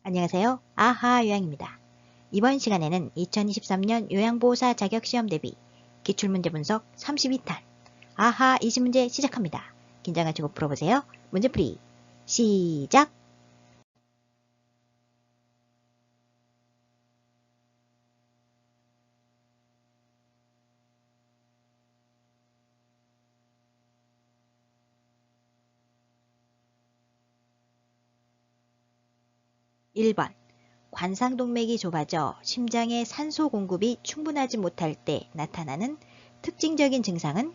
안녕하세요. 아하 요양입니다. 이번 시간에는 2023년 요양보호사 자격시험 대비 기출문제 분석 32탄 아하 20문제 시작합니다. 긴장하시고 풀어보세요. 문제풀이 시작! (1번) 관상동맥이 좁아져 심장에 산소 공급이 충분하지 못할 때 나타나는 특징적인 증상은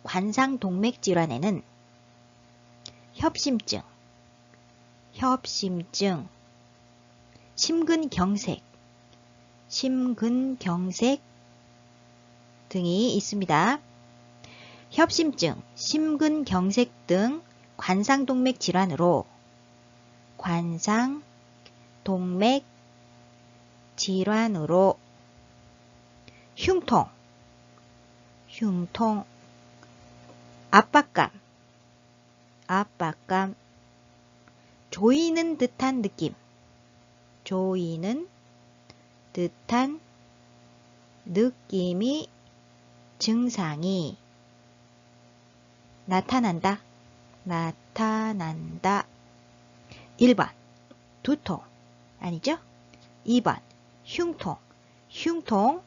관상동맥 질환에는 협심증, 심근경색 등이 있습니다. 협심증, 심근경색 등 관상동맥 질환으로 흉통, 압박감, 조이는 듯한 느낌이 증상이 나타난다. 1번 두통 아니죠? 2번 흉통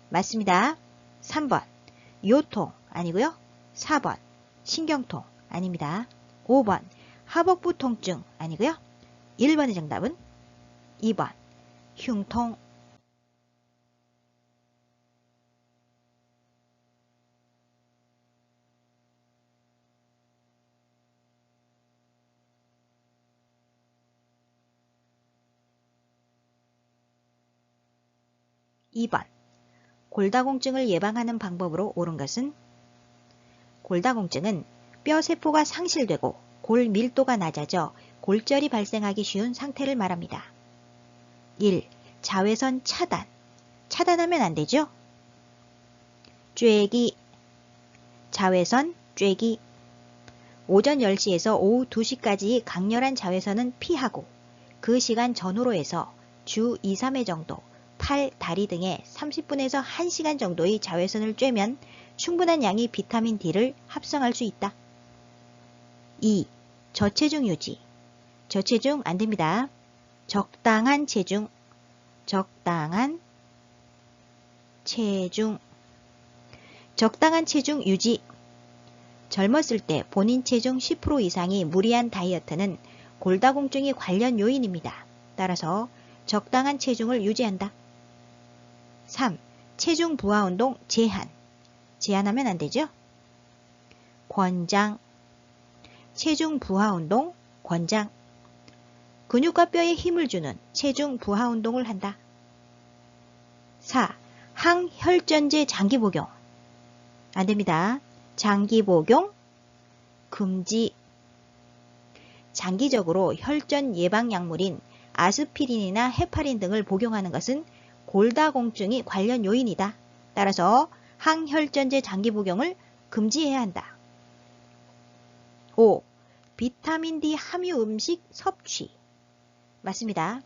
맞습니다. 3번 요통 아니고요. 4번 신경통 아닙니다. 5번 하복부 통증 아니고요. 1번의 정답은 2번 흉통. (2번) 골다공증을 예방하는 방법으로 옳은 것은 골다공증은 뼈세포가 상실되고 골 밀도가 낮아져 골절이 발생하기 쉬운 상태를 말합니다. 1. 자외선 차단하면 안 되죠? 자외선 쬐기 오전 10시에서 오후 2시까지 강렬한 자외선은 피하고 그 시간 전후로 해서 주 2, 3회 정도 팔, 다리 등에 30분에서 1시간 정도의 자외선을 쬐면 충분한 양의 비타민 D를 합성할 수 있다. 2. 저체중 유지. 저체중 안됩니다. 적당한 체중 유지. 젊었을 때 본인 체중 10% 이상이 무리한 다이어트는 골다공증이 관련 요인입니다. 따라서 적당한 체중을 유지한다. 3. 체중 부하 운동 제한하면 안 되죠? 체중 부하 운동 권장. 근육과 뼈에 힘을 주는 체중 부하 운동을 한다. 4. 항혈전제 장기 복용 안 됩니다. 장기 복용 금지. 장기적으로 혈전 예방 약물인 아스피린이나 헤파린 등을 복용하는 것은 골다공증이 관련 요인이다. 따라서 항혈전제 장기 복용을 금지해야 한다. 5. 비타민 D 함유 음식 섭취 맞습니다.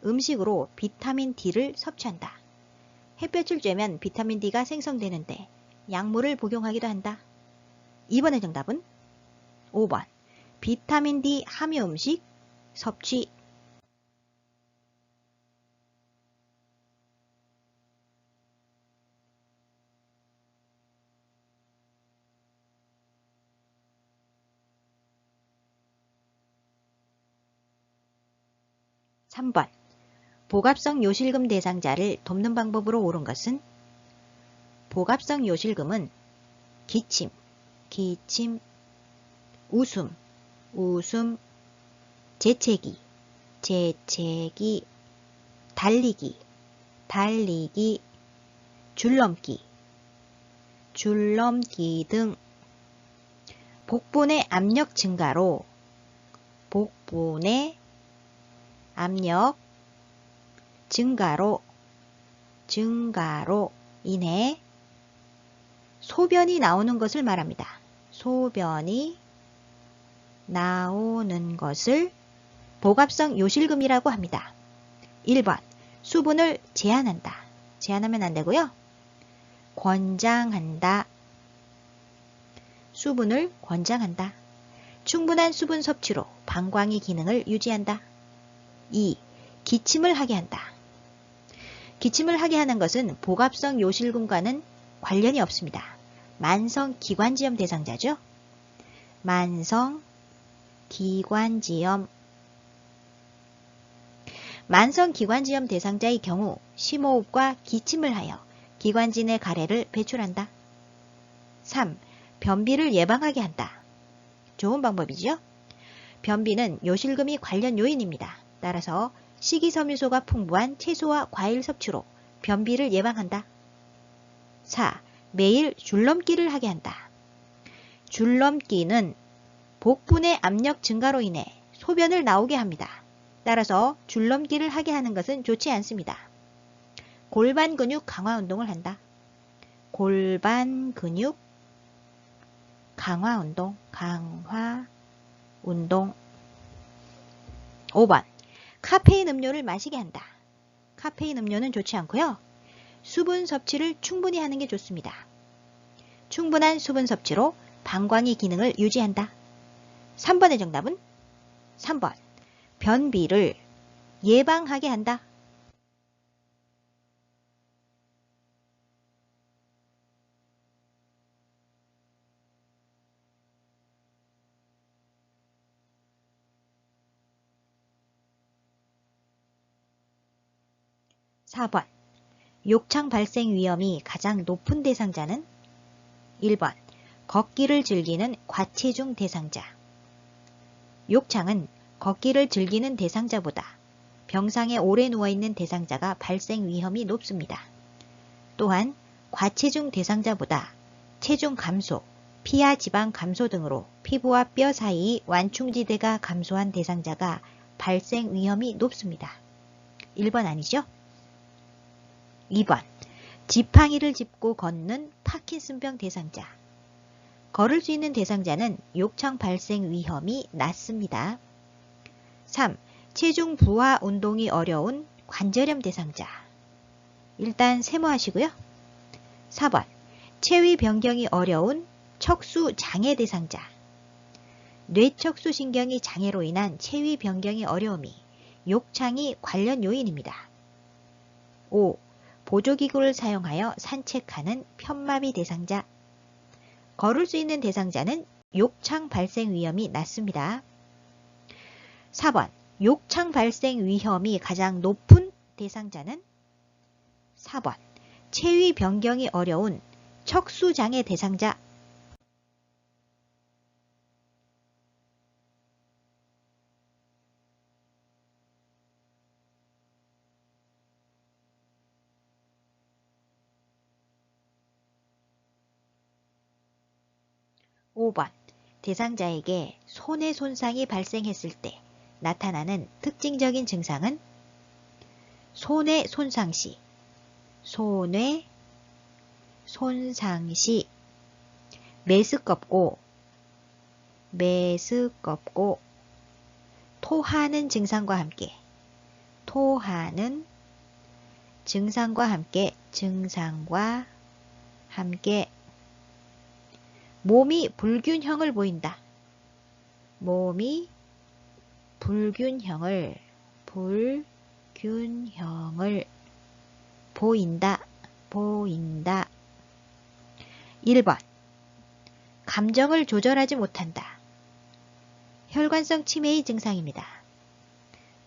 음식으로 비타민 D를 섭취한다. 햇볕을 쬐면 비타민 D가 생성되는데 약물을 복용하기도 한다. 2번의 정답은 5번 비타민 D 함유 음식 섭취. (3번) 복압성 요실금 대상자를 돕는 방법으로 옳은 것은 복압성 요실금은 기침, 웃음, 재채기, 달리기, 줄넘기 등 복부의 압력 증가로 인해 소변이 나오는 것을 말합니다. 소변이 나오는 것을 복합성 요실금이라고 합니다. 1번 수분을 제한한다. 제한하면 안 되고요. 권장한다. 수분을 권장한다. 충분한 수분 섭취로 방광의 기능을 유지한다. 2. 기침을 하게 한다. 기침을 하게 하는 것은 복합성 요실금과는 관련이 없습니다. 만성 기관지염 대상자죠. 만성 기관지염 대상자의 경우 심호흡과 기침을 하여 기관지 내 가래를 배출한다. 3. 변비를 예방하게 한다. 좋은 방법이죠. 변비는 요실금이 관련 요인입니다. 따라서 식이섬유소가 풍부한 채소와 과일 섭취로 변비를 예방한다. 4. 매일 줄넘기를 하게 한다. 줄넘기는 복부의 압력 증가로 인해 소변을 나오게 합니다. 따라서 줄넘기를 하게 하는 것은 좋지 않습니다. 골반 근육 강화 운동을 한다. 골반 근육 강화 운동. 5번 카페인 음료를 마시게 한다. 카페인 음료는 좋지 않고요. 수분 섭취를 충분히 하는 게 좋습니다. 충분한 수분 섭취로 방광의 기능을 유지한다. 3번의 정답은 3번 변비를 예방하게 한다. (4번) 욕창 발생 위험이 가장 높은 대상자는 1번 걷기를 즐기는 과체중 대상자. 욕창은 걷기를 즐기는 대상자보다 병상에 오래 누워있는 대상자가 발생 위험이 높습니다. 또한 과체중 대상자보다 체중 감소, 피하 지방 감소 등으로 피부와 뼈 사이 완충지대가 감소한 대상자가 발생 위험이 높습니다. 1번 아니죠? 2번 지팡이를 짚고 걷는 파킨슨병 대상자. 걸을 수 있는 대상자는 욕창 발생 위험이 낮습니다. 3. 체중 부하 운동이 어려운 관절염 대상자. 일단 세모하시고요. 4번 체위 변경이 어려운 척수 장애 대상자. 뇌척수 신경이 장애로 인한 체위 변경이 어려움이 욕창이 관련 요인입니다. 5. 보조기구를 사용하여 산책하는 편마비 대상자. 걸을 수 있는 대상자는 욕창 발생 위험이 낮습니다. 4번 욕창 발생 위험이 가장 높은 대상자는 4번 체위 변경이 어려운 척수장애 대상자. (5번) 대상자에게 손의 손상이 발생했을 때 나타나는 특징적인 증상은 손의 손상 시, 손의 손상 시 메스껍고 토하는 증상과 함께 몸이 불균형을 보인다. 몸이 불균형을 보인다. 1번 감정을 조절하지 못한다. 혈관성 치매의 증상입니다.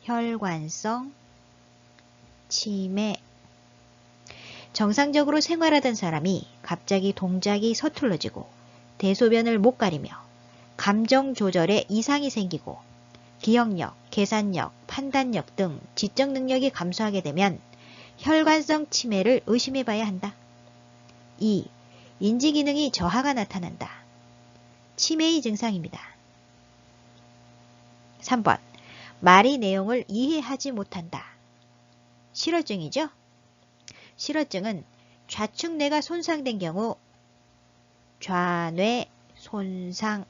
혈관성 치매. 정상적으로 생활하던 사람이 갑자기 동작이 서툴러지고 대소변을 못 가리며 감정 조절에 이상이 생기고 기억력, 계산력, 판단력 등 지적 능력이 감소하게 되면 혈관성 치매를 의심해 봐야 한다. 2. 인지기능이 저하가 나타난다. 치매의 증상입니다. 3번 말의 내용을 이해하지 못한다. 실어증이죠? 실어증은 좌측뇌가 손상된 경우 좌뇌 손상.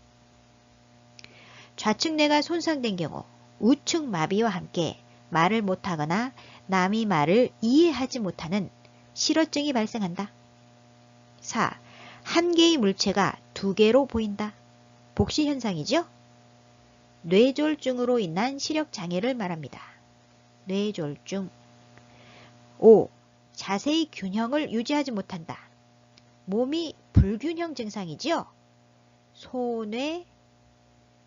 좌측뇌가 손상된 경우 우측 마비와 함께 말을 못하거나 남이 말을 이해하지 못하는 실어증이 발생한다. 4. 한 개의 물체가 두 개로 보인다. 복시 현상이죠? 뇌졸중으로 인한 시력장애를 말합니다. 뇌졸중. 5. 자세의 균형을 유지하지 못한다. 몸이 불균형 증상이지요? 손의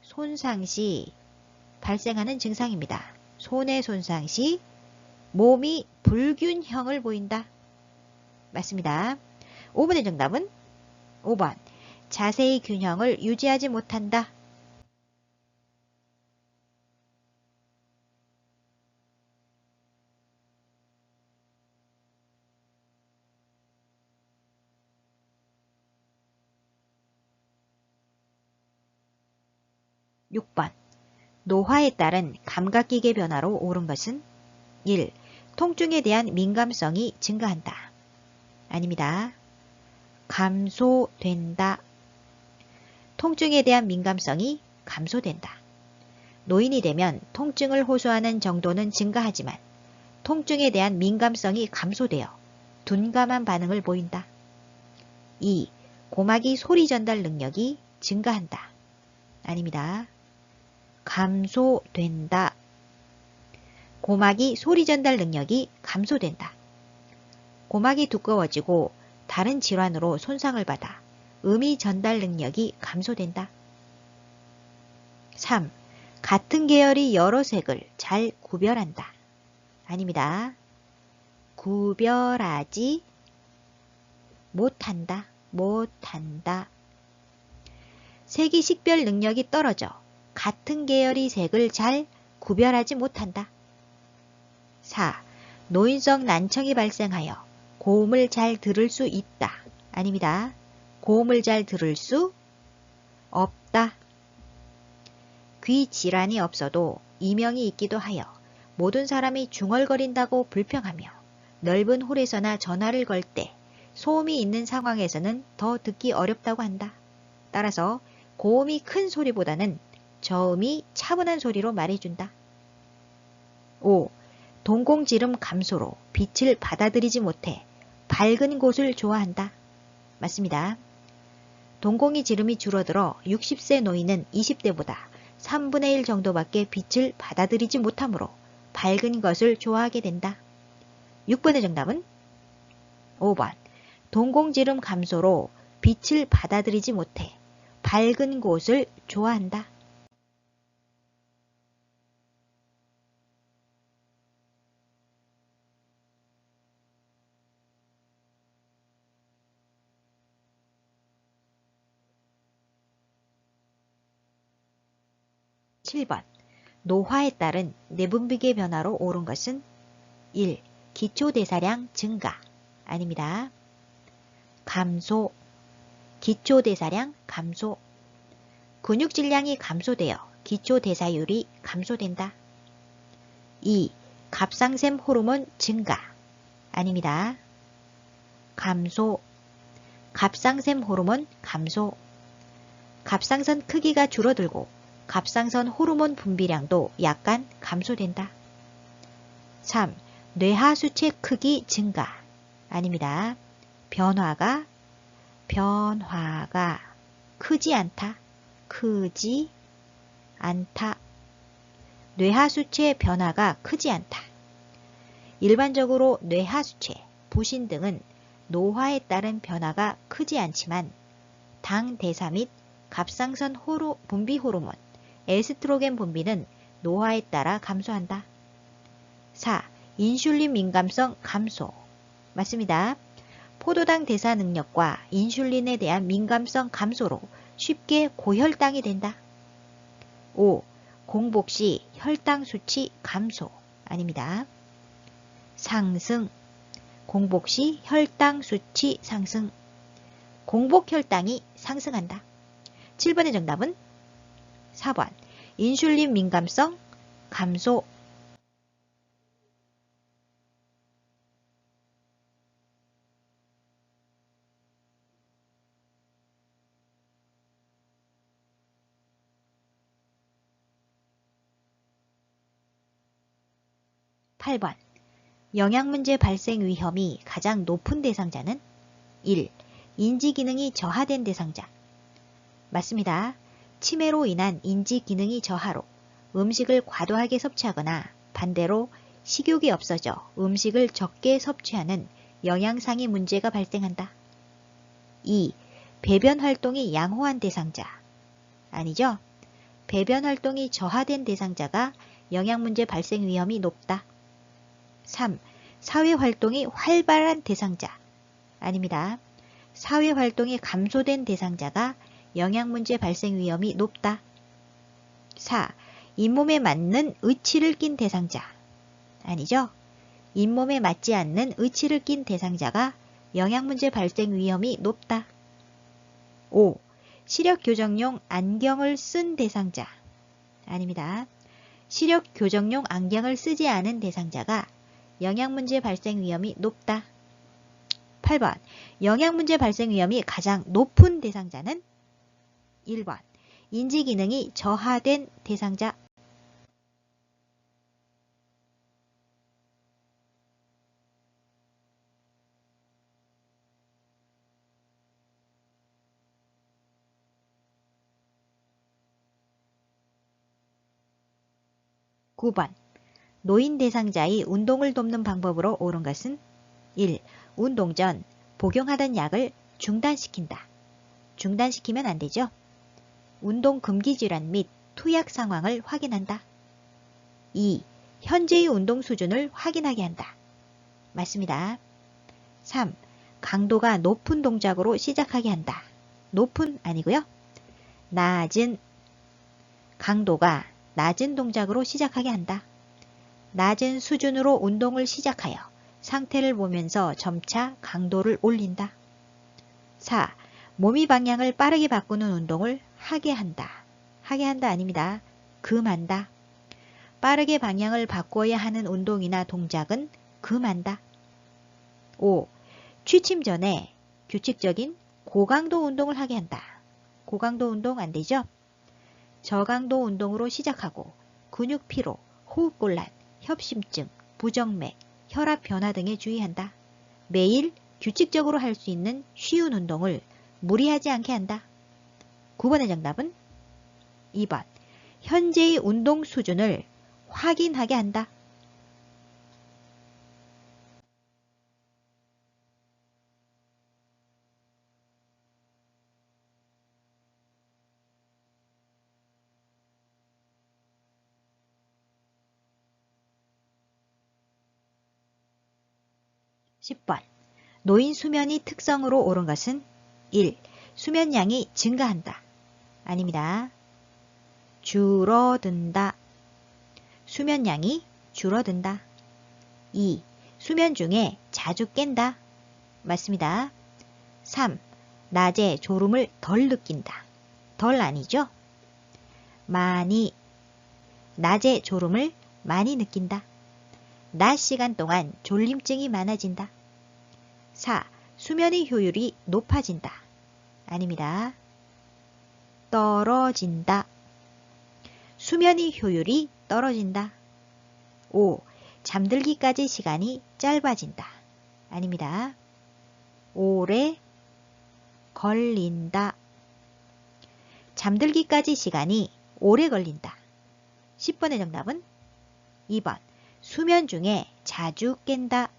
손상 시 발생하는 증상입니다. 손의 손상 시 몸이 불균형을 보인다. 맞습니다. 5번의 정답은 5번. 자세의 균형을 유지하지 못한다. 6번. 노화에 따른 감각기계 변화로 옳은 것은 1. 통증에 대한 민감성이 증가한다. 아닙니다. 감소된다. 통증에 대한 민감성이 감소된다. 노인이 되면 통증을 호소하는 정도는 증가하지만 통증에 대한 민감성이 감소되어 둔감한 반응을 보인다. 2. 고막이 소리 전달 능력이 증가한다. 아닙니다. 감소된다. 고막이 소리 전달 능력이 감소된다. 고막이 두꺼워지고 다른 질환으로 손상을 받아 음이 전달 능력이 감소된다. 3. 같은 계열의 여러 색을 잘 구별한다. 아닙니다. 구별하지 못한다. 색이 식별 능력이 떨어져 같은 계열의 색을 잘 구별하지 못한다. 4. 노인성 난청이 발생하여 고음을 잘 들을 수 있다. 아닙니다. 고음을 잘 들을 수 없다. 귀 질환이 없어도 이명이 있기도 하여 모든 사람이 중얼거린다고 불평하며 넓은 홀에서나 전화를 걸 때 소음이 있는 상황에서는 더 듣기 어렵다고 한다. 따라서 고음이 큰 소리보다는 저음이 차분한 소리로 말해준다. 5. 동공지름 감소로 빛을 받아들이지 못해 밝은 곳을 좋아한다. 맞습니다. 동공의 지름이 줄어들어 60세 노인은 20대보다 3분의 1 정도밖에 빛을 받아들이지 못하므로 밝은 것을 좋아하게 된다. 6번의 정답은 5번. 동공지름 감소로 빛을 받아들이지 못해 밝은 곳을 좋아한다. 7번. 노화에 따른 내분비계 변화로 옳은 것은 1. 기초대사량 증가. 아닙니다. 감소. 기초대사량 감소. 근육질량이 감소되어 기초대사율이 감소된다. 2. 갑상샘 호르몬 증가. 아닙니다. 감소. 갑상샘 호르몬 감소. 갑상선 크기가 줄어들고 갑상선 호르몬 분비량도 약간 감소된다. 3. 뇌하수체 크기 증가. 아닙니다. 변화가 크지 않다. 크지 않다. 뇌하수체 변화가 크지 않다. 일반적으로 뇌하수체, 부신 등은 노화에 따른 변화가 크지 않지만 당 대사 및 갑상선 분비 호르몬, 에스트로겐 분비는 노화에 따라 감소한다. 4. 인슐린 민감성 감소. 맞습니다. 포도당 대사 능력과 인슐린에 대한 민감성 감소로 쉽게 고혈당이 된다. 5. 공복 시 혈당 수치 감소. 아닙니다. 상승. 공복 시 혈당 수치 상승. 공복 혈당이 상승한다. 7번의 정답은 4번. 인슐린 민감성 감소. 8번. 영양문제 발생 위험이 가장 높은 대상자는 1. 인지기능이 저하된 대상자. 맞습니다. 치매로 인한 인지기능이 저하로 음식을 과도하게 섭취하거나 반대로 식욕이 없어져 음식을 적게 섭취하는 영양상의 문제가 발생한다. 2. 배변 활동이 양호한 대상자. 아니죠. 배변 활동이 저하된 대상자가 영양문제 발생 위험이 높다. 3. 사회활동이 활발한 대상자. 아닙니다. 사회활동이 감소된 대상자가 영양문제 발생 위험이 높다. 4. 잇몸에 맞는 의치를 낀 대상자. 아니죠. 잇몸에 맞지 않는 의치를 낀 대상자가 영양문제 발생 위험이 높다. 5. 시력교정용 안경을 쓴 대상자. 아닙니다. 시력교정용 안경을 쓰지 않은 대상자가 영양문제 발생 위험이 높다. 8번. 영양문제 발생 위험이 가장 높은 대상자는 1번. 인지기능이 저하된 대상자. 9번. 노인 대상자의 운동을 돕는 방법으로 옳은 것은 1. 운동 전 복용하던 약을 중단시킨다. 중단시키면 안 되죠. 운동 금기 질환 및 투약 상황을 확인한다. 2. 현재의 운동 수준을 확인하게 한다. 맞습니다. 3. 강도가 높은 동작으로 시작하게 한다. 높은 아니고요. 낮은 강도가 낮은 동작으로 시작하게 한다. 낮은 수준으로 운동을 시작하여 상태를 보면서 점차 강도를 올린다. 4. 몸의 방향을 빠르게 바꾸는 운동을 하게 한다. 하게 한다 아닙니다. 금한다. 빠르게 방향을 바꿔야 하는 운동이나 동작은 금한다. 5. 취침 전에 규칙적인 고강도 운동을 하게 한다. 고강도 운동 안 되죠? 저강도 운동으로 시작하고 근육 피로, 호흡곤란, 협심증, 부정맥, 혈압 변화 등에 주의한다. 매일 규칙적으로 할 수 있는 쉬운 운동을 무리하지 않게 한다. 9번의 정답은 2번. 현재의 운동 수준을 확인하게 한다. (10번) 노인 수면의 특성으로 옳은 것은 1. 수면량이 증가한다. 아닙니다. 줄어든다. 수면량이 줄어든다. 2. 수면 중에 자주 깬다. 맞습니다. 3. 낮에 졸음을 덜 느낀다. 덜 아니죠? 많이. 낮에 졸음을 많이 느낀다. 낮 시간 동안 졸림증이 많아진다. 4. 수면의 효율이 높아진다. 아닙니다. 떨어진다. 수면의 효율이 떨어진다. 5. 잠들기까지 시간이 짧아진다. 아닙니다. 오래 걸린다. 잠들기까지 시간이 오래 걸린다. 10번의 정답은 2번. 수면 중에 자주 깬다.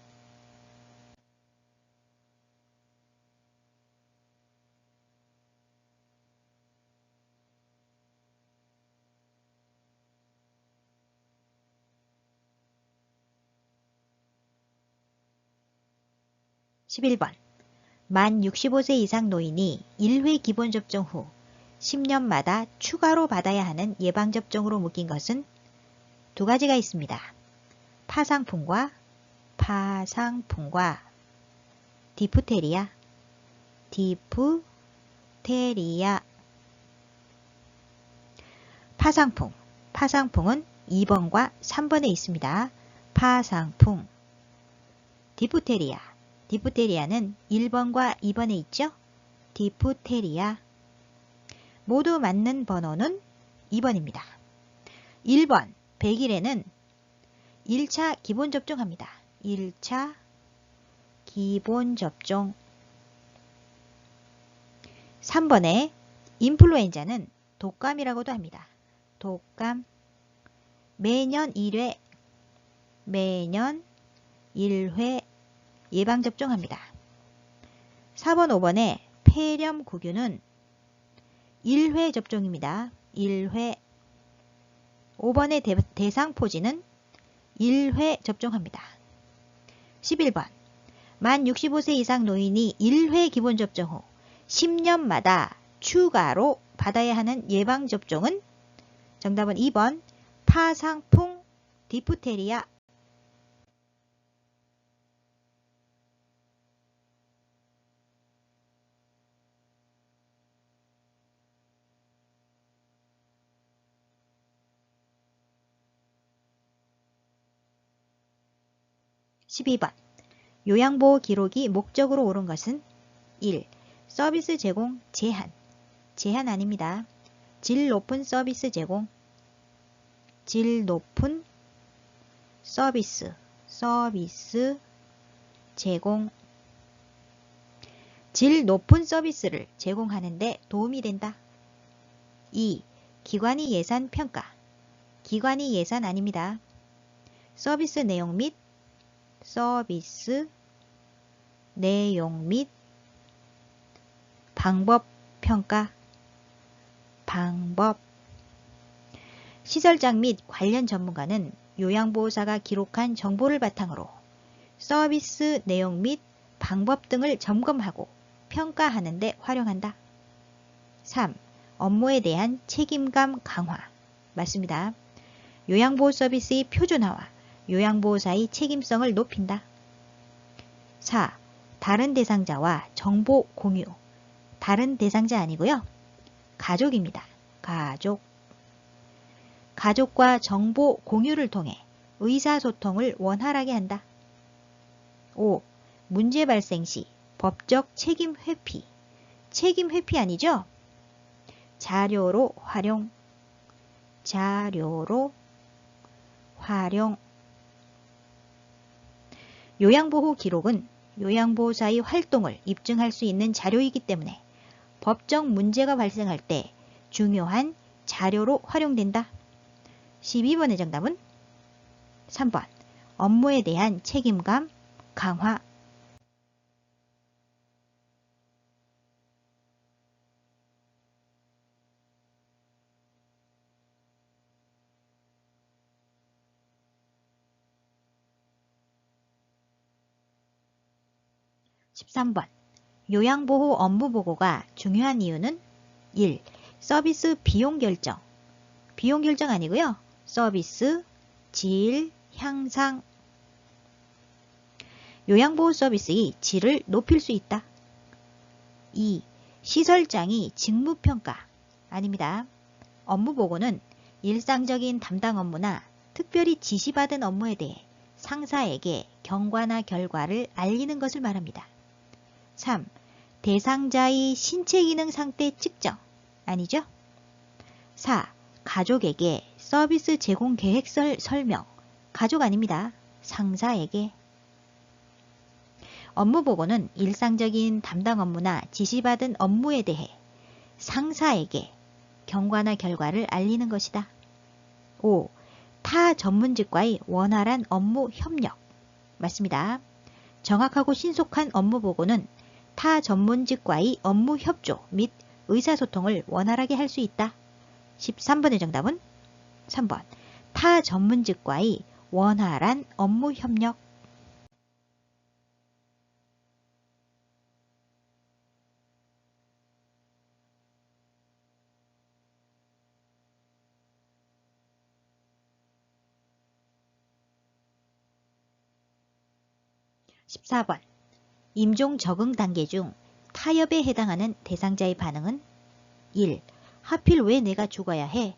(11번) 만 65세 이상 노인이 1회 기본접종 후 10년마다 추가로 받아야 하는 예방접종으로 묶인 것은 두 가지가 있습니다. 파상풍과 디프테리아. 파상풍은 2번과 3번에 있습니다. 파상풍. 디프테리아는 1번과 2번에 있죠? 디프테리아. 모두 맞는 번호는 2번입니다. 1번 100일에는 1차 기본 접종합니다. 1차 기본 접종. 3번에 인플루엔자는 독감이라고도 합니다. 독감. 매년 1회 예방접종합니다. 4번, 5번에 폐렴구균은 1회 접종입니다. 1회. 5번의 대상포진은 1회 접종합니다. 11번. 만 65세 이상 노인이 1회 기본접종 후 10년마다 추가로 받아야 하는 예방접종은? 정답은 2번 파상풍 디프테리아. 12번. 요양보호 기록이 목적으로 옳은 것은? 1. 서비스 제공 제한. 제한 아닙니다. 질 높은 서비스 제공. 질 높은 서비스 제공. 질 높은 서비스를 제공하는데 도움이 된다. 2. 기관이 예산 평가. 기관이 예산 아닙니다. 서비스 내용 및 방법 평가. 방법. 시설장 및 관련 전문가는 요양보호사가 기록한 정보를 바탕으로 서비스 내용 및 방법 등을 점검하고 평가하는 데 활용한다. 3. 업무에 대한 책임감 강화. 맞습니다. 요양보호 서비스의 표준화와 요양보호사의 책임성을 높인다. 4. 다른 대상자와 정보 공유. 다른 대상자 아니고요. 가족입니다. 가족. 가족과 정보 공유를 통해 의사소통을 원활하게 한다. 5. 문제 발생 시 법적 책임 회피. 책임 회피 아니죠? 자료로 활용. 요양보호 기록은 요양보호사의 활동을 입증할 수 있는 자료이기 때문에 법적 문제가 발생할 때 중요한 자료로 활용된다. 12번의 정답은 3번 업무에 대한 책임감 강화. 13번. 요양보호 업무보고가 중요한 이유는? 1. 서비스 비용 결정. 비용 결정 아니고요. 서비스 질 향상. 요양보호 서비스의 질을 높일 수 있다. 2. 시설장이 직무평가. 아닙니다. 업무보고는 일상적인 담당 업무나 특별히 지시받은 업무에 대해 상사에게 경과나 결과를 알리는 것을 말합니다. 3. 대상자의 신체 기능 상태 측정. 아니죠? 4. 가족에게 서비스 제공 계획 설명. 가족 아닙니다. 상사에게. 업무보고는 일상적인 담당 업무나 지시받은 업무에 대해 상사에게 경과나 결과를 알리는 것이다. 5. 타 전문직과의 원활한 업무 협력. 맞습니다. 정확하고 신속한 업무보고는 타 전문직과의 업무 협조 및 의사소통을 원활하게 할 수 있다. 13번의 정답은 3번 타 전문직과의 원활한 업무 협력. 14번 임종 적응 단계 중 타협에 해당하는 대상자의 반응은? 1. 하필 왜 내가 죽어야 해?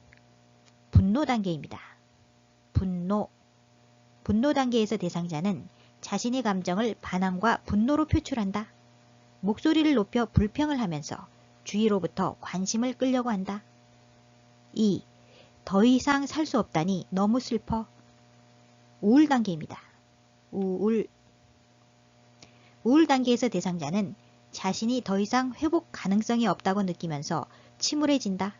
분노 단계입니다. 분노 단계에서 대상자는 자신의 감정을 반항과 분노로 표출한다. 목소리를 높여 불평을 하면서 주위로부터 관심을 끌려고 한다. 2. 더 이상 살 수 없다니 너무 슬퍼. 우울 단계입니다. 우울. 우울 단계에서 대상자는 자신이 더 이상 회복 가능성이 없다고 느끼면서 침울해진다.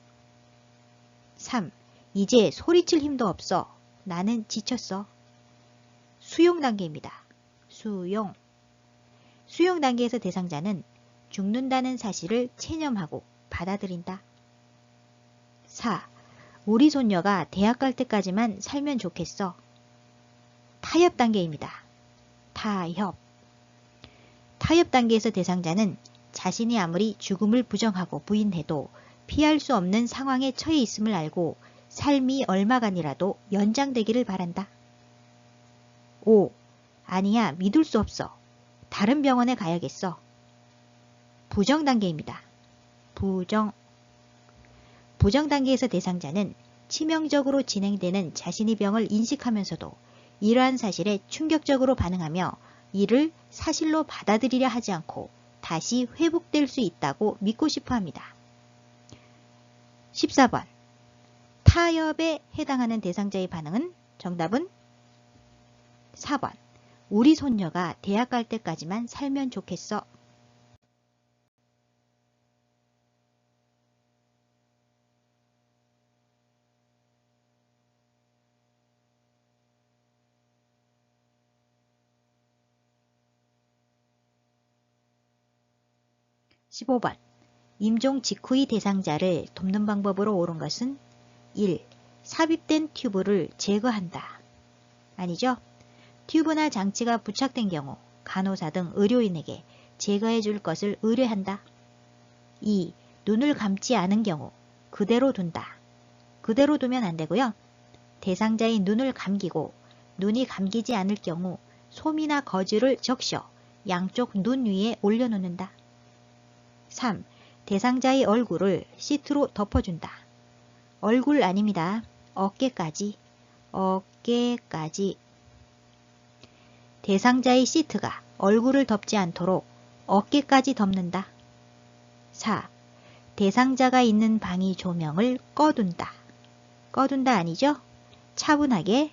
3. 이제 소리칠 힘도 없어. 나는 지쳤어. 수용 단계입니다. 수용. 수용 단계에서 대상자는 죽는다는 사실을 체념하고 받아들인다. 4. 우리 손녀가 대학 갈 때까지만 살면 좋겠어. 타협 단계입니다. 타협. 타협 단계에서 대상자는 자신이 아무리 죽음을 부정하고 부인해도 피할 수 없는 상황에 처해 있음을 알고 삶이 얼마간이라도 연장되기를 바란다. 5. 아니야, 믿을 수 없어. 다른 병원에 가야겠어. 부정 단계입니다. 부정. 부정 단계에서 대상자는 치명적으로 진행되는 자신의 병을 인식하면서도 이러한 사실에 충격적으로 반응하며 이를 사실로 받아들이려 하지 않고 다시 회복될 수 있다고 믿고 싶어 합니다. 14번. 타협에 해당하는 대상자의 반응은 정답은 4번. 우리 손녀가 대학 갈 때까지만 살면 좋겠어. 15번. 임종 직후의 대상자를 돕는 방법으로 옳은 것은 1. 삽입된 튜브를 제거한다. 아니죠? 튜브나 장치가 부착된 경우 간호사 등 의료인에게 제거해 줄 것을 의뢰한다. 2. 눈을 감지 않은 경우 그대로 둔다. 그대로 두면 안 되고요. 대상자의 눈을 감기고 눈이 감기지 않을 경우 솜이나 거즈를 적셔 양쪽 눈 위에 올려놓는다. 3. 대상자의 얼굴을 시트로 덮어준다. 얼굴 아닙니다. 어깨까지. 어깨까지. 대상자의 시트가 얼굴을 덮지 않도록 어깨까지 덮는다. 4. 대상자가 있는 방의 조명을 꺼둔다. 꺼둔다 아니죠? 차분하게,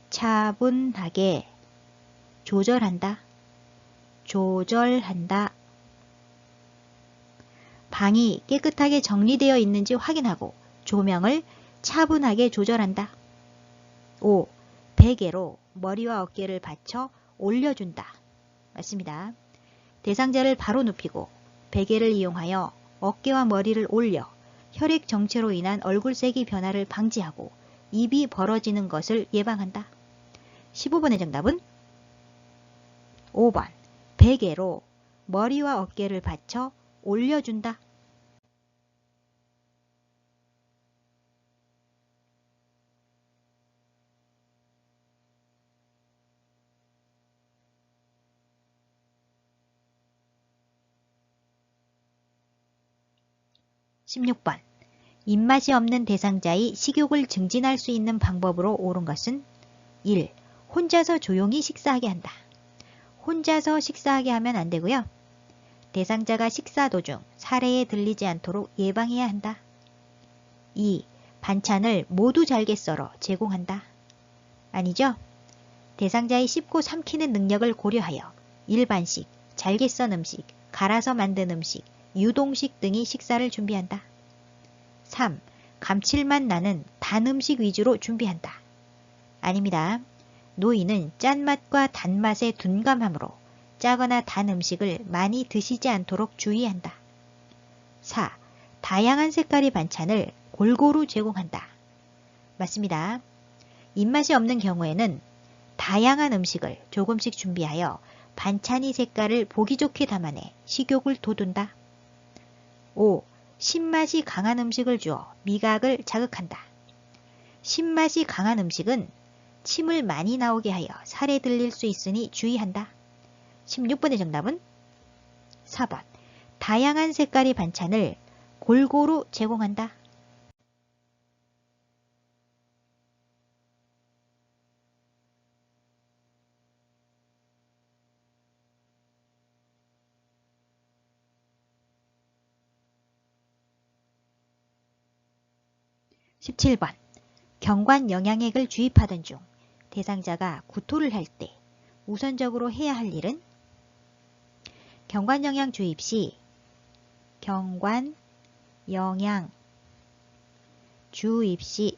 차분하게 조절한다. 조절한다. 방이 깨끗하게 정리되어 있는지 확인하고 조명을 차분하게 조절한다. 5. 베개로 머리와 어깨를 받쳐 올려준다. 맞습니다. 대상자를 바로 눕히고 베개를 이용하여 어깨와 머리를 올려 혈액 정체로 인한 얼굴색의 변화를 방지하고 입이 벌어지는 것을 예방한다. 15번의 정답은 5번. 베개로 머리와 어깨를 받쳐 올려준다. 16번. 입맛이 없는 대상자의 식욕을 증진할 수 있는 방법으로 옳은 것은 1. 혼자서 조용히 식사하게 한다. 혼자서 식사하게 하면 안 되고요. 대상자가 식사 도중 사례에 들리지 않도록 예방해야 한다. 2. 반찬을 모두 잘게 썰어 제공한다. 아니죠? 대상자의 씹고 삼키는 능력을 고려하여 일반식, 잘게 썬 음식, 갈아서 만든 음식, 유동식 등의 식사를 준비한다. 3. 감칠맛 나는 단 음식 위주로 준비한다. 아닙니다. 노인은 짠맛과 단맛에 둔감하므로 짜거나 단 음식을 많이 드시지 않도록 주의한다. 4. 다양한 색깔의 반찬을 골고루 제공한다. 맞습니다. 입맛이 없는 경우에는 다양한 음식을 조금씩 준비하여 반찬의 색깔을 보기 좋게 담아내 식욕을 돋운다. 5. 신맛이 강한 음식을 주어 미각을 자극한다. 신맛이 강한 음식은 침을 많이 나오게 하여 살에 들릴 수 있으니 주의한다. 16번의 정답은 4번. 다양한 색깔의 반찬을 골고루 제공한다. 17번. 경관 영양액을 주입하던 중 대상자가 구토를 할 때 우선적으로 해야 할 일은 경관영양 주입 시 경관영양 주입 시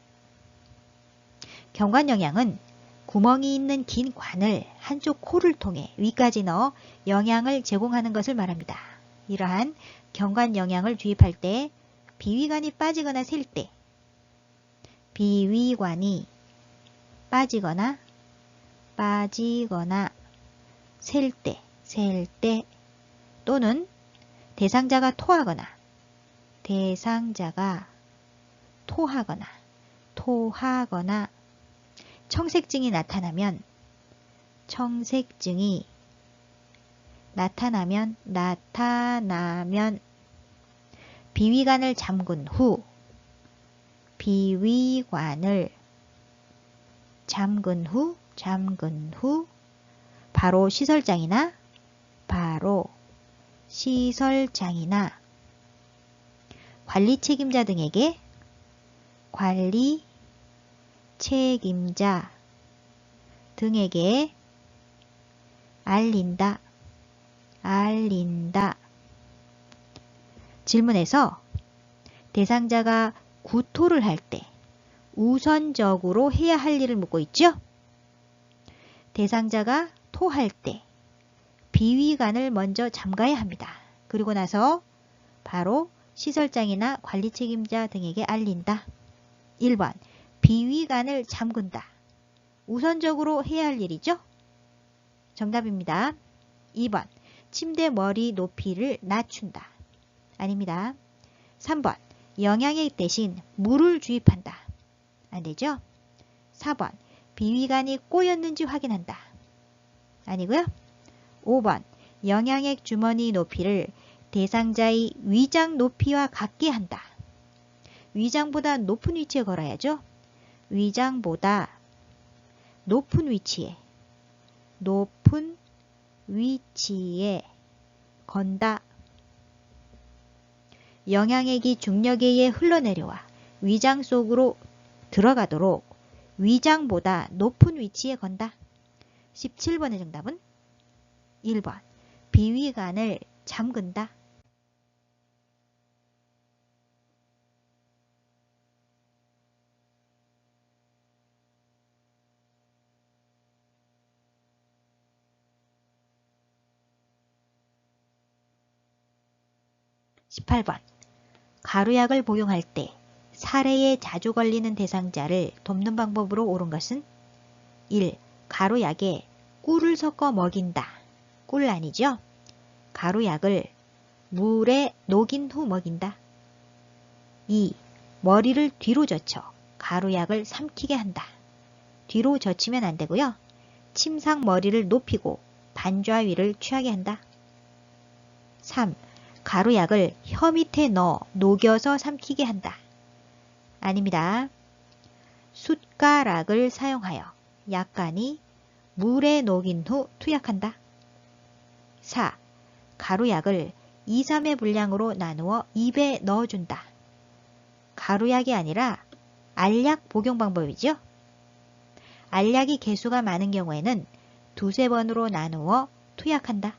경관영양은 구멍이 있는 긴 관을 한쪽 코를 통해 위까지 넣어 영양을 제공하는 것을 말합니다. 이러한 경관영양을 주입할 때 비위관이 빠지거나 셀 때 비위관이 빠지거나 셀 때 또는 대상자가 토하거나 청색증이 나타나면 비위관을 잠근 후 바로 시설장이나 관리 책임자 등에게 알린다. 질문에서 대상자가 구토를 할 때 우선적으로 해야 할 일을 묻고 있죠? 대상자가 토할 때 비위관을 먼저 잠가야 합니다. 그리고 나서 바로 시설장이나 관리 책임자 등에게 알린다. 1번 비위관을 잠근다. 우선적으로 해야 할 일이죠? 정답입니다. 2번 침대 머리 높이를 낮춘다. 아닙니다. 3번 영양액 대신 물을 주입한다. 안되죠? 4번 비위관이 꼬였는지 확인한다. 아니고요. 5번 영양액 주머니 높이를 대상자의 위장 높이와 같게 한다. 위장보다 높은 위치에 걸어야죠. 위장보다 높은 위치에 건다. 영양액이 중력에 의해 흘러내려와 위장 속으로 들어가도록 위장보다 높은 위치에 건다. 17번의 정답은 1번 비위관을 잠근다. (18번) 가루약을 복용할 때 사례에 자주 걸리는 대상자를 돕는 방법으로 옳은 것은 1. 가루약에 꿀을 섞어 먹인다. 꿀 아니죠? 가루약을 물에 녹인 후 먹인다. 2. 머리를 뒤로 젖혀 가루약을 삼키게 한다. 뒤로 젖히면 안 되고요. 침상 머리를 높이고 반좌위를 취하게 한다. 3. 가루약을 혀 밑에 넣어 녹여서 삼키게 한다. 아닙니다. 숟가락을 사용하여 약간이 물에 녹인 후 투약한다. 4. 가루약을 2, 3의 분량으로 나누어 입에 넣어준다. 가루약이 아니라 알약 복용 방법이죠. 알약이 개수가 많은 경우에는 2, 3번으로 나누어 투약한다.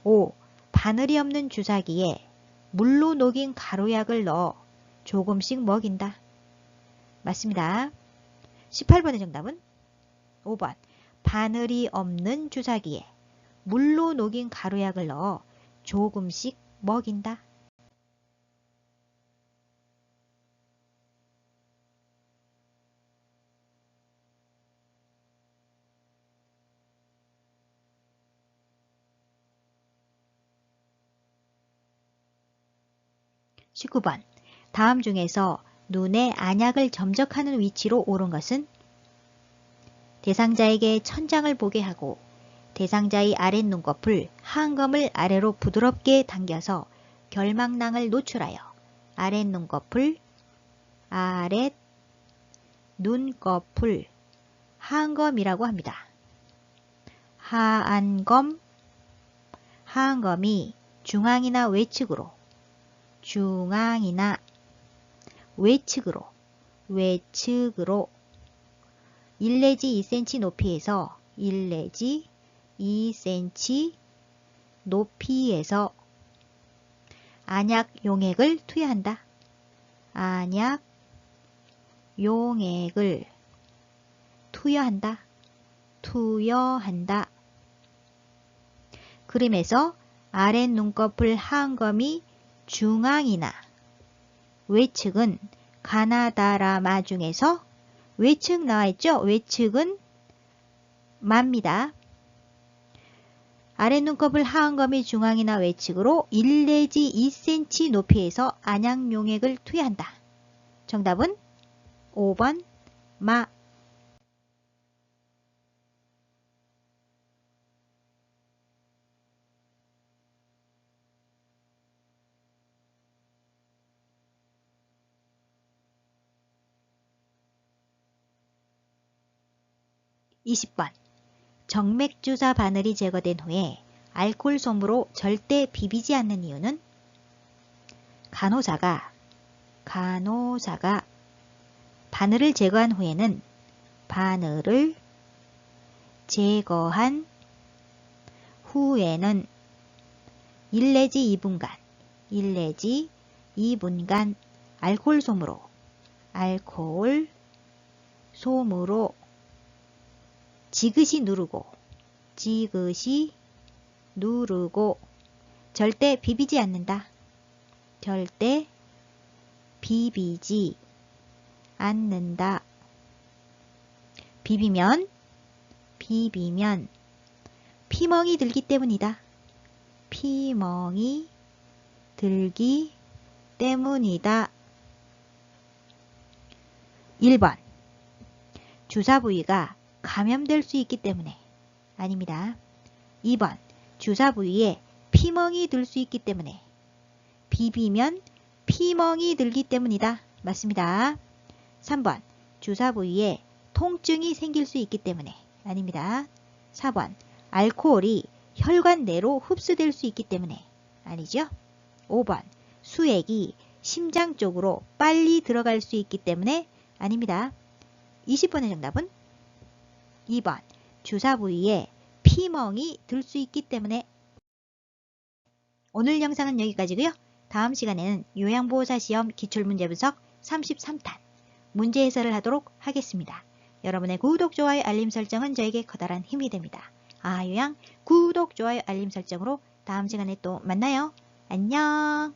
5. 바늘이 없는 주사기에 물로 녹인 가루약을 넣어 조금씩 먹인다. 맞습니다. 18번의 정답은 5번 바늘이 없는 주사기에 물로 녹인 가루약을 넣어 조금씩 먹인다. (19번) 다음 중에서 눈에 안약을 점적하는 위치로 옳은 것은 대상자에게 천장을 보게 하고 대상자의 아랫눈꺼풀 하안검을 아래로 부드럽게 당겨서 결막낭을 노출하여 아랫눈꺼풀 하안검이라고 합니다. 하안검이 중앙이나 외측으로 외측으로 1 내지 2cm 높이에서 1 내지 2cm 높이에서 안약 용액을 투여한다. 안약 용액을 투여한다. 투여한다. 그림에서 아랫 눈꺼풀 하안검이 중앙이나 외측은 가나다라마 중에서 외측 나와있죠? 외측은 마입니다. 아랫 눈꺼풀 하안검이 중앙이나 외측으로 1 내지 2cm 높이에서 안약 용액을 투여한다. 정답은 5번 마. 20번 정맥주사 바늘이 제거된 후에 알코올 솜으로 절대 비비지 않는 이유는 간호사가 바늘을 제거한 후에는 바늘을 제거한 후에는 1 내지 2분간 알코올 솜으로 지그시 누르고 절대 비비지 않는다. 절대 비비지 않는다. 비비면 피멍이 들기 때문이다. 피멍이 들기 때문이다. 1번 주사 부위가 감염될 수 있기 때문에 아닙니다. 2번 주사 부위에 피멍이 들 수 있기 때문에 비비면 피멍이 들기 때문이다. 맞습니다. 3번 주사 부위에 통증이 생길 수 있기 때문에 아닙니다. 4번 알코올이 혈관 내로 흡수될 수 있기 때문에 아니죠. 5번 수액이 심장 쪽으로 빨리 들어갈 수 있기 때문에 아닙니다. 20번의 정답은 2번 주사 부위에 피멍이 들 수 있기 때문에. 오늘 영상은 여기까지고요. 다음 시간에는 요양보호사 시험 기출문제 분석 33탄 문제 해설을 하도록 하겠습니다. 여러분의 구독, 좋아요, 알림 설정은 저에게 커다란 힘이 됩니다. 아요양 구독, 좋아요, 알림 설정으로 다음 시간에 또 만나요. 안녕.